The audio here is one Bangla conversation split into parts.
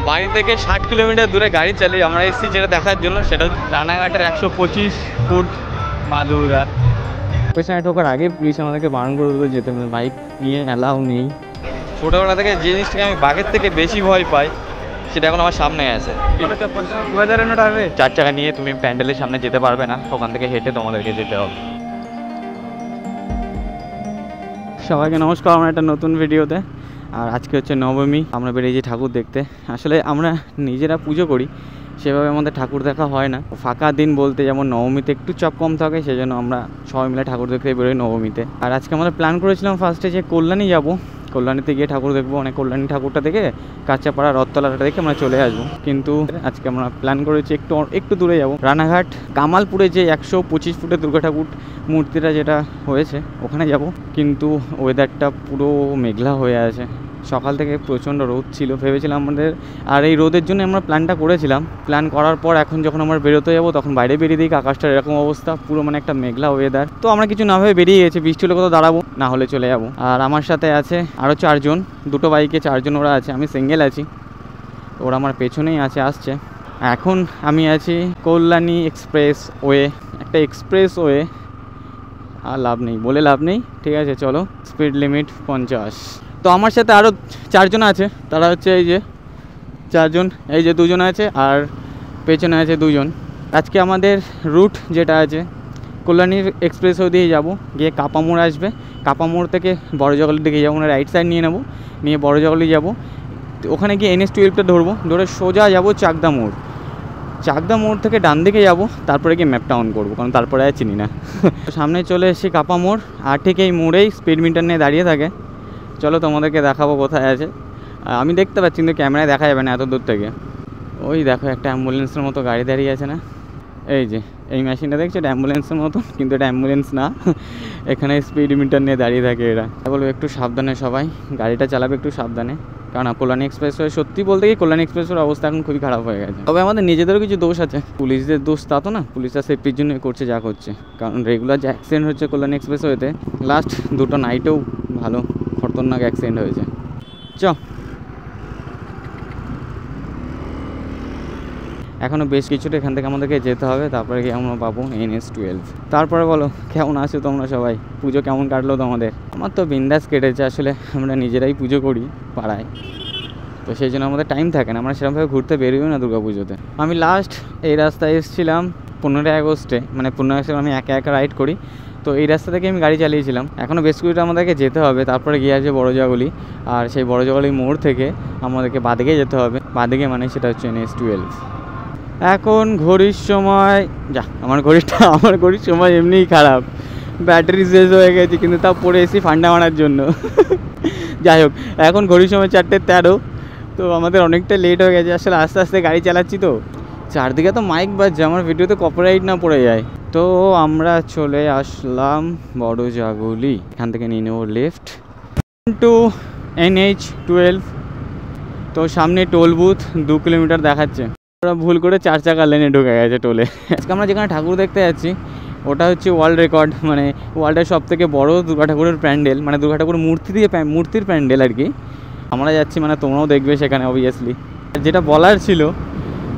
বাড়ি থেকে 60 কিলোমিটার দূরে গাড়ি চালিয়ে আমরা এসেছি যেটা দেখার জন্য, সেটা রানাঘাটের 125 ফুট মা দুর্গা। পেছনে ঢোকার আগে পুলিশ আমাদেরকে বারণ করে দিল যেতে, বাইক নিয়ে অ্যালাউ নেই। ছোটোবেলা থেকে যে জিনিসটাকে আমি বাঘের থেকে বেশি ভয় পাই সেটা এখন আমার সামনে আছে। 2000 টাকা 4 চাকা নিয়ে তুমি প্যান্ডেলের সামনে যেতে পারবে না, ওখান থেকে হেঁটে তোমাদেরকে যেতে হবে। সবাইকে নমস্কার আমার একটা নতুন ভিডিওতে। আর আজকে হচ্ছে নবমী, আমরা বেরিয়েছি ঠাকুর দেখতে। আসলে আমরা নিজেরা পুজো করি, সেভাবে আমাদের ঠাকুর দেখা হয় না। ফাঁকা দিন বলতে যেমন নবমীতে একটু চাপ কম থাকে, সেই জন্য আমরা সবাই মিলে ঠাকুর দেখতে বেরোই নবমীতে। আর আজকে আমাদের প্ল্যান করেছিলাম ফার্স্টে যে কল্যাণী যাব, কল্যাণীতে গিয়ে ঠাকুর দেখবো, মানে কল্যাণী ঠাকুরটা দেখে কাঁচাপাড়া রথতলাটা দেখে আমরা চলে আসবো। কিন্তু আজকে আমরা প্ল্যান করেছি একটু দূরে যাব, রানাঘাট কামালপুরে যে 125 ফুটের দুর্গা ঠাকুর মূর্তিটা যেটা হয়েছে ওখানে যাব। কিন্তু ওয়েদারটা পুরো মেঘলা হয়ে আছে, সকাল থেকে প্রচণ্ড রোদ ছিল। ভেবেছিলাম আমাদের, আর এই রোদের জন্য আমরা প্ল্যানটা করেছিলাম। প্ল্যান করার পর এখন যখন আমরা বেরোতে যাবো তখন বাইরে বেরিয়ে দিই, আকাশটার এরকম অবস্থা, পুরো মানে একটা মেঘলা ওয়েদার। তো আমরা কিছু না ভেবে বেরিয়ে গেছি, বৃষ্টি হলে কোথাও দাঁড়াবো, না হলে চলে যাবো। আর আমার সাথে আছে আরও 4 জন, দুটো বাইকে 4 জন ওরা আছে, আমি সিঙ্গেল আছি, ওরা আমার পেছনেই আসছে। এখন আমি আছি কল্যাণী এক্সপ্রেস ওয়ে, একটা এক্সপ্রেস ওয়ে, আর লাভ নেই বলে লাভ নেই, ঠিক আছে চলো। Speed limit 50। তো আমার সাথে আরও 4 জন আছে, তারা হচ্ছে এই যে 4 জন, এই যে 2 জন আছে আর পেছনে আছে 2 জন। আজকে আমাদের রুট যেটা আছে কল্যাণীর এক্সপ্রেসও দিয়ে যাব, গিয়ে কাপামোড় আসবে, কাপামোড় থেকে বড় জগলির দিকে যাবো, রাইট সাইড নিয়ে নেবো, নিয়ে বড় জগলি যাব, ওখানে গিয়ে NH-12টা ধরবো, ধরে সোজা যাব চাকদা মোড়, চাকদা মোড় থেকে ডান দিকে যাব, তারপরে গিয়ে ম্যাপটা অন করবো, কারণ তারপরে আর চিনি না। সামনে চলে এসেছি কাপা মোড়, আর ঠিক এই মোড়েই স্পিড মিটার নিয়ে দাঁড়িয়ে থাকে। চলো তোমাদেরকে দেখাবো কোথায় আছে। আমি দেখতে পাচ্ছি কিন্তু ক্যামেরায় দেখা যাবে না এত দূর থেকে। ওই দেখো একটা অ্যাম্বুলেন্সের মতো গাড়ি দাঁড়িয়ে আছে না, এই যে এই মেশিনটা দেখছো, এটা অ্যাম্বুলেন্সের মতো, কিন্তু এটা অ্যাম্বুলেন্স না, এখানে স্পিড মিটার নিয়ে দাঁড়িয়ে থাকে এরা। বলবো একটু সাবধানে সবাই গাড়িটা চালাবে, একটু সাবধানে, কারণ কল্যাণী এক্সপ্রেসওয়ে সত্যি বলতে কি কল্যাণী এক্সপ্রেসওয়ের অবস্থা এখন খুবই খারাপ হয়ে গেছে। তবে আমাদের নিজেদেরও কিছু দোষ আছে, পুলিশদের দোষ তা তো না, পুলিশরা সেফটির জন্য করছে যা করছে, কারণ রেগুলার যে অ্যাক্সিডেন্ট হচ্ছে কল্যাণী এক্সপ্রেসওয়েতে, লাস্ট 2টো নাইটেও ভালো খতরনাক অ্যাক্সিডেন্ট হয়েছে। এখনও বেশ কিছুটা এখান থেকে আমাদেরকে যেতে হবে, তারপরে গিয়ে আমরা পাবো NH-12। তারপরে বলো কেমন আছো তোমরা সবাই, পুজো কেমন কাটলো তোমাদের? আমার তো বিন্দাস কেটেছে, আসলে আমরা নিজেরাই পুজো করি পাড়ায়, তো সেই জন্য আমাদের টাইম থাকে না, আমরা সেরকমভাবে ঘুরতে বেরোই না দুর্গা পুজোতে। আমি লাস্ট এই রাস্তায় এসেছিলাম 15 আগস্টে, মানে 15 আগস্টে আমি একা রাইড করি, তো এই রাস্তা থেকে আমি গাড়ি চালিয়েছিলাম। এখনও বেশ কিছুটা আমাদেরকে যেতে হবে, তারপরে গিয়ে আছে বড় জগলি, আর সেই বড় জগলি মোড় থেকে আমাদেরকে বাঁদিকে যেতে হবে, বাঁদিকে মানে সেটা হচ্ছে NH-12। এখন ঘড়ির সময় আমার ঘড়ির সময় এমনিই খারাপ, ব্যাটারি শেষ হয়ে গেছে, কিন্তু তাও পরে এসি ফান্ডা মারার জন্য। যাই হোক, এখন ঘড়ির সময় 4:13, তো আমাদের অনেকটা লেট হয়ে গেছে, আসলে আস্তে আস্তে গাড়ি চালাচ্ছি, তো চারদিকে তো মাইক বাজছে, আমার ভিডিওতে কপিরাইট না পড়ে যায়। তো আমরা চলে আসলাম বড় জাগুলি, এখান থেকে নিয়ে নেবো লেফট টু NH-12। তো সামনে টোল বুথ 2 কিলোমিটার দেখাচ্ছে, ওরা ভুল করে 4 চাকা লেনে ঢুকে গেছে টোলে। আজকে আমরা যেখানে ঠাকুর দেখতে যাচ্ছি ওটা হচ্ছে ওয়ার্ল্ড রেকর্ড, মানে ওয়ার্ল্ডের সবথেকে বড় দুর্গা ঠাকুরের প্যান্ডেল, মানে দুর্গা ঠাকুর মূর্তির প্যান্ডেল আর কি। আমরা যাচ্ছি, মানে তোমরাও দেখবে সেখানে অবভিয়াসলি। যেটা বলার ছিল,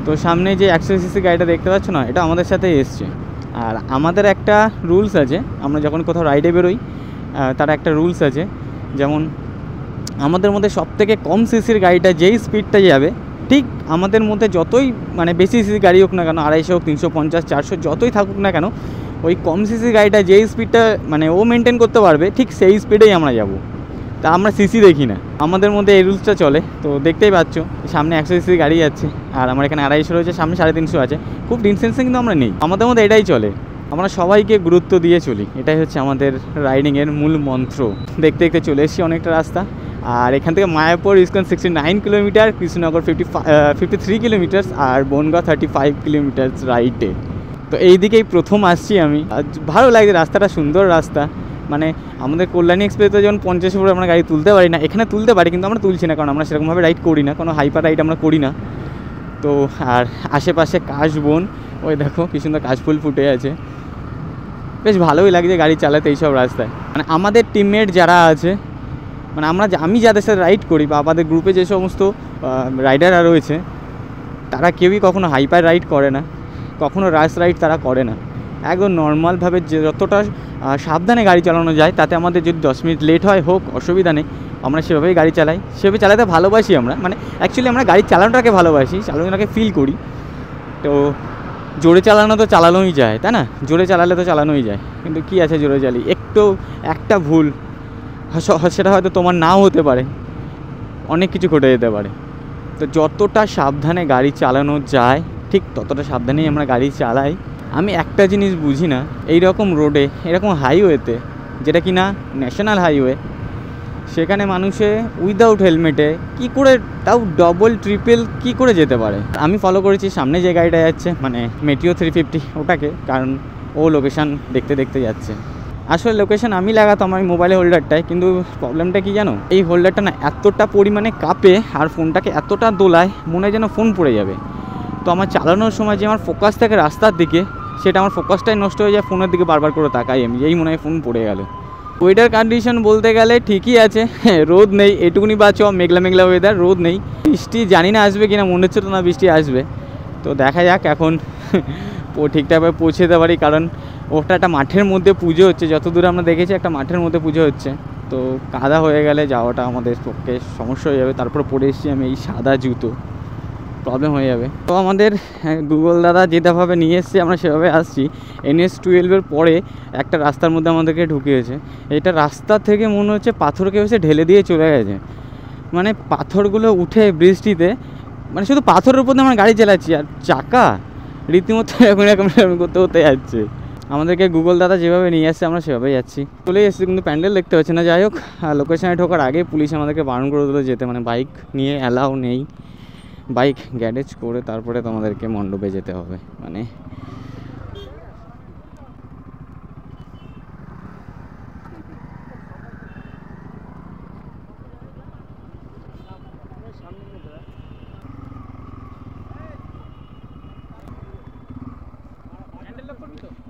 তো সামনে যে 100cc গাড়িটা দেখতে পাচ্ছ না, এটা আমাদের সাথে এসছে। আর আমাদের একটা রুলস আছে, আমরা যখন কোথাও রাইডে বেরোই তার একটা রুলস আছে, যেমন আমাদের মধ্যে সবথেকে কম সিসির গাড়িটা যেই স্পিডটা যাবে, ঠিক আমাদের মধ্যে যতই মানে বেশি সিসি গাড়ি হোক না কেন, 250 হোক, 350, 400 যতই থাকুক না কেন, ওই কম সিসি গাড়িটা যেই স্পিডটা মানে ও মেনটেন করতে পারবে, ঠিক সেই স্পিডেই আমরা যাব। তা আমরা সিসি দেখি না, আমাদের মধ্যে এই রুলসটা চলে। তো দেখতেই পাচ্ছ সামনে 100cc গাড়ি যাচ্ছে, আর আমার এখানে 250 রয়েছে, সামনে 350 আছে, খুব ডিস্টেন্সে কিন্তু আমরা নেই, আমাদের মধ্যে এটাই চলে, আমরা সবাইকে গুরুত্ব দিয়ে চলি, এটাই হচ্ছে আমাদের রাইডিংয়ের মূল মন্ত্র। দেখতে দেখতে চলে এসেছি অনেকটা রাস্তা, আর এখান থেকে Mayapur ISKCON 69 kilometre, Krishnanagar 53 kilometre, আর বনগাঁ 35 কিলোমিটার রাইটে। তো এই দিকেই প্রথম আসছি আমি, ভালো লাগছে, রাস্তাটা সুন্দর রাস্তা। মানে আমাদের কল্যাণী এক্সপ্রেসে যেমন 50 উপরে আমরা গাড়ি তুলতে পারি না, এখানে তুলতে পারি, কিন্তু আমরা তুলছি না, কারণ আমরা সেরকমভাবে রাইড করি না, কোনো হাইপার রাইড আমরা করি না। তো আর আশেপাশে কাশবন, ওই দেখো কি সুন্দর কাশফুল ফুটে আছে, বেশ ভালোই লাগছে গাড়ি চালাতে এইসব রাস্তায়। মানে আমাদের টিমমেট যারা আছে মানে আমি যাদের সাথে রাইড করি বা আমাদের গ্রুপে যে সমস্ত রাইডাররা রয়েছে তারা কেউই কখনো হাইপার রাইড করে না, কখনো রাশ রাইড তারা করে না। একদম নর্মালভাবে যে যতটা সাবধানে গাড়ি চালানো যায়, তাতে আমাদের যদি 10 মিনিট লেট হয় হোক, অসুবিধা নেই, আমরা সেভাবেই গাড়ি চালাই, সেভাবে চালাতে ভালোবাসি আমরা। মানে অ্যাকচুয়ালি আমরা গাড়ি চালানোটাকে ভালোবাসি, চালানোটাকে ফিল করি। তো জোরে চালানো তো চালানোই যায়, তাই না? জোরে চালালে তো চালানোই যায়, কিন্তু কী আছে জোরে চালি, একটা ভুল সেটা হয়তো তোমার নাও হতে পারে, অনেক কিছু ঘটে যেতে পারে। তো যতটা সাবধানে গাড়ি চালানো যায় ঠিক ততটা সাবধানেই আমরা গাড়ি চালাই। আমি একটা জিনিস বুঝি না, এই রকম রোডে, এরকম হাইওয়েতে, যেটা কি না ন্যাশনাল হাইওয়ে, সেখানে মানুষে উইদাউট হেলমেটে কী করে, তাও ডবল ট্রিপল কী করে যেতে পারে। আমি ফলো করেছি সামনে যে গাড়িটা যাচ্ছে, মানে মেটিও 350 ওটাকে, কারণ ও লোকেশান দেখতে দেখতে যাচ্ছে। আসলে লোকেশান আমি লাগাতাম আমি মোবাইলে হোল্ডারটায়, কিন্তু প্রবলেমটা কি জানো, এই হোল্ডারটা না এতটা পরিমাণে কাঁপে আর ফোনটাকে এতটা দোলায়, মনে হয় যেন ফোন পড়ে যাবে। তো আমার চালানোর সময় যে আমার ফোকাস থাকে রাস্তার দিকে, সেটা আমার ফোকাসটাই নষ্ট হয়ে যায়, ফোনের দিকে বারবার করে তাকাই আমি, এই মনে হয় ফোন পড়ে গেল। ওয়েদার কন্ডিশন বলতে গেলে ঠিকই আছে, রোদ নেই, এটুকুনি বাঁচো, মেঘলা মেঘলা ওয়েদার, রোদ নেই। বৃষ্টি জানি না আসবে কিনা, মনে হচ্ছে তো না বৃষ্টি আসবে, তো দেখা যাক এখন ঠিকঠাকভাবে পৌঁছে যেতে পারি, কারণ ওটা একটা মাঠের মধ্যে পুজো হচ্ছে, যত দূরে আমরা দেখেছি একটা মাঠের মধ্যে পুজো হচ্ছে। তো কাদা হয়ে গেলে যাওয়াটা আমাদের পক্ষে সমস্যা হয়ে যাবে। তারপর পরে এসেছি আমি এই সাদা জুতো, প্রবলেম হয়ে যাবে। তো আমাদের গুগল দাদা যেভাবে নিয়ে এসছে আমরা সেভাবে আসছি। NS-12 পরে একটা রাস্তার মধ্যে আমাদেরকে ঢুকিয়েছে। এটা রাস্তা থেকে মনে হচ্ছে পাথরকে এসে ঢেলে দিয়ে চলে গেছে, মানে পাথরগুলো উঠে বৃষ্টিতে, মানে শুধু পাথরের উপর দিয়ে আমরা গাড়ি চালাচ্ছি, আর চাকা রীতিমতো এরকম করতে করতে যাচ্ছে। আমাদেরকে গুগল দাদা যেভাবে নিয়ে আসছে আমরা সেভাবেই যাচ্ছি। চলে এসেছি, কিন্তু প্যান্ডেল দেখতে পাচ্ছি না। যাই হোক, লোকেশানে ঢোকার আগে পুলিশ আমাদেরকে বারণ করে দিল যেতে, মানে বাইক নিয়ে অ্যালাউ নেই, বাইক গ্যারেজ করে তারপরে তোমাদেরকে মণ্ডপে যেতে হবে। মানে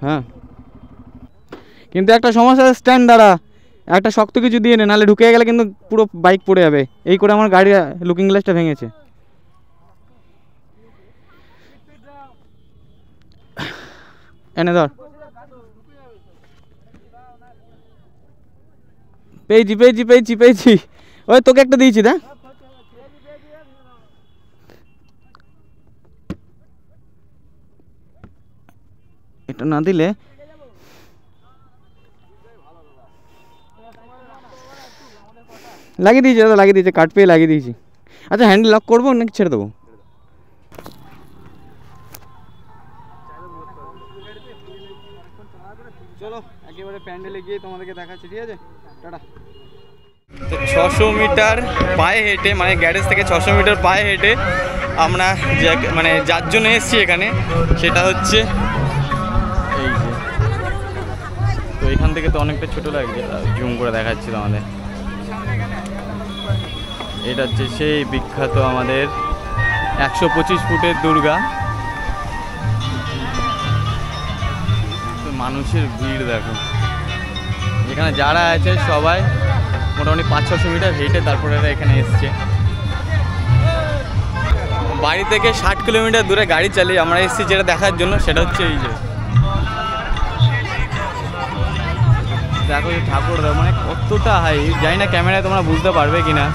হ্যাঁ, কিন্তু একটা সমস্যা, স্ট্যান্ড দ্বারা একটা শক্ত কিছু দিয়ে নে, নাহলে ঢুকে গেলে কিন্তু পুরো বাইক পড়ে যাবে। এই করে আমার গাড়ির লুকিং গ্লাসটা ভেঙেছে। এনে ধর, পেয়েছি। ওই তোকে একটা দিয়েছি, দেখ এটা না দিলে লাগিয়ে দিয়েছি, কাট পেয়ে লাগিয়ে দিয়েছি। আচ্ছা, হ্যান্ডেল লক করবো নাকি ছেড়ে দেবো? চলো একেবারে প্যান্ডেলে গিয়ে তোমাদেরকে দেখাচ্ছি, ঠিক আছে? টাটা। তো 600 মিটার পায়ে হেঁটে, মানে গ্যারেজ থেকে 600 মিটার পায়ে হেঁটে আমরা মানে যার জন্য এসেছি এখানে, সেটা হচ্ছে এই যে। তো এখান থেকে তো অনেকটা ছোটো লাগছে, জুম করে দেখাচ্ছি আমাদের। এটা হচ্ছে সেই বিখ্যাত আমাদের 125 ফুটের দুর্গা। মানুষের ভিড় দেখো, এখানে যারা আছে সবাই মোটামুটি 500-600 মিটার হেঁটে তারপরে এখানে এসছে। বাড়ি থেকে 60 কিলোমিটার দূরে গাড়ি চালিয়ে আমরা এসেছি যেটা দেখার জন্য, সেটা হচ্ছে এই যে দেখো ঠাকুর, মানে কতটা হাই, জানি না ক্যামেরায় তোমরা বুঝতে পারবে কি না।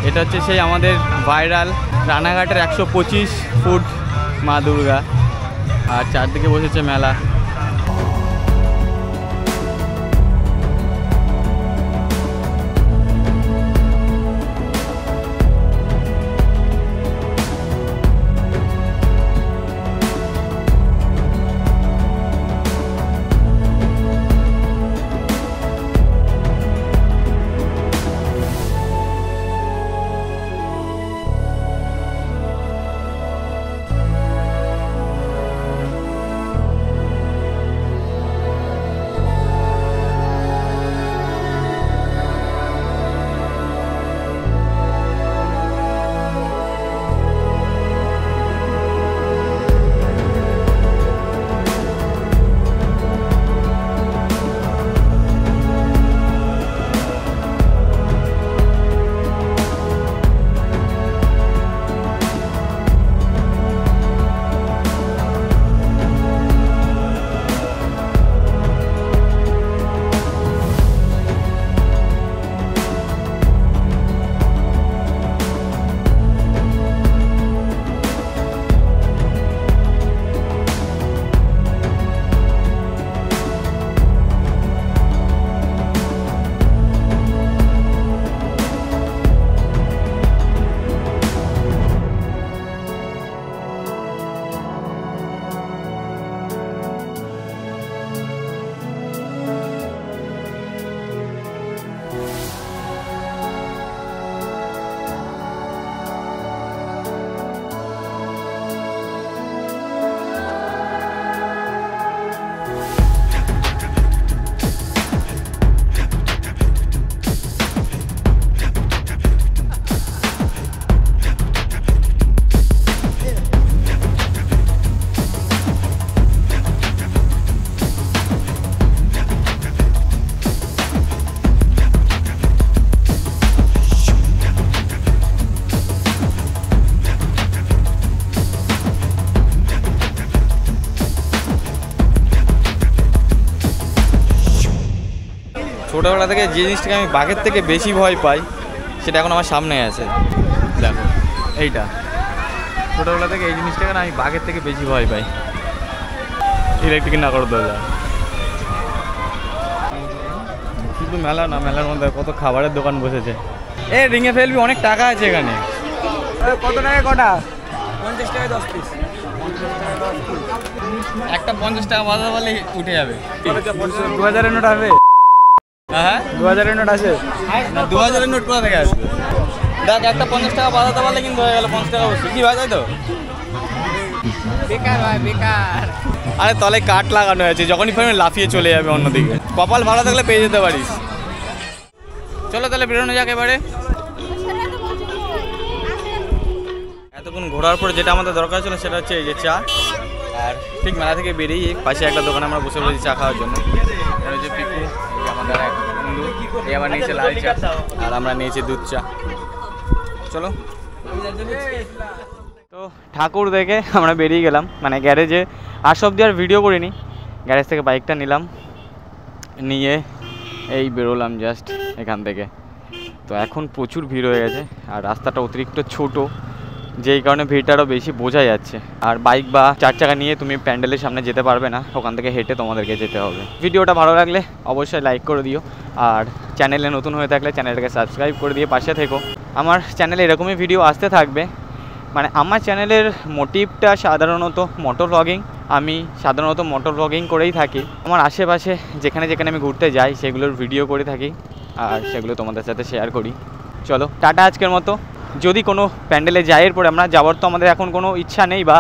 এটা হচ্ছে সেই আমাদের ভাইরাল রানাঘাটের 125 ফুট মা দুর্গা, আর চারদিকে বসেছে মেলা। ছোটোবেলা থেকে যে জিনিসটাকে আমি বাঘের থেকে বেশি ভয় পাই সেটা এখন আমার সামনে আছে। দেখো এইটা, ছোটোবেলা থেকে এই জিনিসটাকে না আমি বাঘের থেকে বেশি ভয় পাই। ইলেকট্রিক না করে দেওয়া যায়। শুধু মেলা না, মেলার মধ্যে কত খাবারের দোকান বসেছে। এ রিঙে ফেলবি, অনেক টাকা আছে এখানে। কত টাকা কটা? 50 টাকায় 10 পিস। একটা 50 টাকা বাজার বলে উঠে যাবে। 2000-এর নোট হবে? হ্যাঁ 2000-এর নোট আছে না, 2000-এর নোট কোথা থেকে আসবে? দেখ একটা 50 টাকা বাজাতে পারলে কিন্তু হয়ে গেল 50 টাকা বসে। কি ভাই, তাই তো? বেকার ভাই, বেকার। আরে তলে কাঠ লাগানো আছে, যখনই ফেরবে লাফিয়ে চলে যাবে অন্যদিকে। কপাল ভালো থাকলে পেয়ে যেতে পারিস। চলো তাহলে বেরোনো যাক এবারে। এতক্ষণ ঘোরার পরে যেটা আমাদের দরকার ছিল সেটা হচ্ছে এই যে চা। আর ঠিক মেলা থেকে বেরিয়ে পাশে একটা দোকানে আমরা বসে পড়েছি চা খাওয়ার জন্য। এটা হচ্ছে পিকু, এই যে আমাদের এক বন্ধু, এই আবার নিয়েছে লাল চা আর আমরা নিয়েছি দুধ চা। চলো। তো ঠাকুর দেখে আমরা বেরিয়ে গেলাম, মানে গ্যারেজে আস অব্দি আর ভিডিও করিনি। গ্যারেজ থেকে বাইকটা নিলাম, নিয়ে এই বেরোলাম জাস্ট এখান থেকে। তো এখন প্রচুর ভিড় হয়ে গেছে আর রাস্তাটা অতিরিক্ত ছোট, যেই কারণে ভিড়টা আরও বেশি বোঝা যাচ্ছে। আর বাইক বা 4 চাকা নিয়ে তুমি প্যান্ডেলের সামনে যেতে পারবে না, ওখান থেকে হেঁটে তোমাদেরকে যেতে হবে। ভিডিওটা ভালো লাগলে অবশ্যই লাইক করে দিও, আর চ্যানেলে নতুন হয়ে থাকলে চ্যানেলটাকে সাবস্ক্রাইব করে দিয়ে পাশে থেকো। আমার চ্যানেলে এরকমই ভিডিও আসতে থাকবে। মানে আমার চ্যানেলের মোটিভটা সাধারণত মোটর ব্লগিং। আমি সাধারণত মোটর ব্লগিং করেই থাকি। আমার আশেপাশে যেখানে যেখানে আমি ঘুরতে যাই সেগুলোর ভিডিও করে থাকি আর সেগুলো তোমাদের সাথে শেয়ার করি। চলো টাটা আজকের মতো। যদি কোনো প্যান্ডেলে যাই এরপরে আমরা যাওয়ার তো আমাদের এখন কোনো ইচ্ছা নেই, বা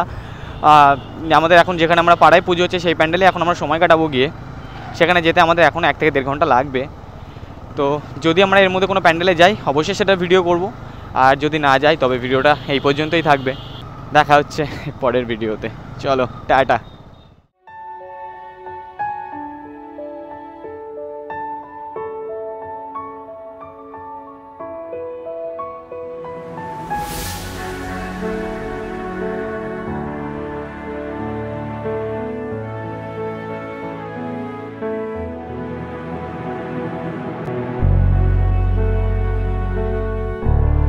আমাদের এখন যেখানে আমরা পাড়ায় পুজো হচ্ছে সেই প্যান্ডেলে এখন আমরা সময় কাটাবো গিয়ে, সেখানে যেতে আমাদের এখন 1 থেকে 1.5 ঘন্টা লাগবে। তো যদি আমরা এর মধ্যে কোনো প্যান্ডেলে যাই অবশ্যই সেটা ভিডিও করব, আর যদি না যাই তবে ভিডিওটা এই পর্যন্তই থাকবে। দেখা হচ্ছে পরের ভিডিওতে। চলো টাটা।